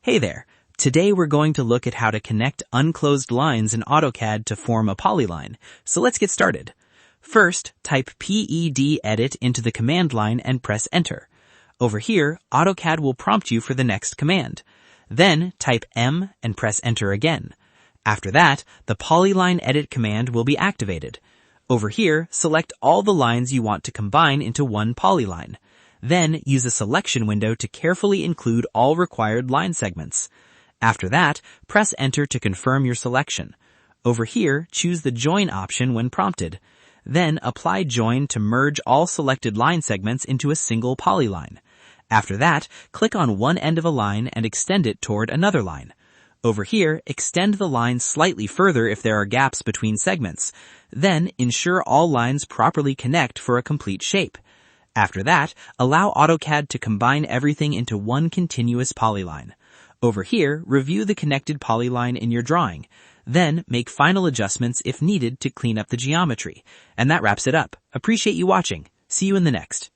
Hey there. Today we're going to look at how to connect unclosed lines in AutoCAD to form a polyline. So let's get started. First, type PED edit into the command line and press enter. Over here, AutoCAD will prompt you for the next command. Then type M and press enter again. After that, the Polyline edit command will be activated. Over here, select all the lines you want to combine into one polyline. Then use a selection window to carefully include all required line segments. After that, press enter to confirm your selection. Over here, choose the join option when prompted. Then apply join to merge all selected line segments into a single polyline. After that, click on one end of a line and extend it toward another line. Over here, extend the line slightly further if there are gaps between segments. Then ensure all lines properly connect for a complete shape. After that, allow AutoCAD to combine everything into one continuous polyline. Over here, review the connected polyline in your drawing. Then make final adjustments if needed to clean up the geometry. And that wraps it up. Appreciate you watching. See you in the next.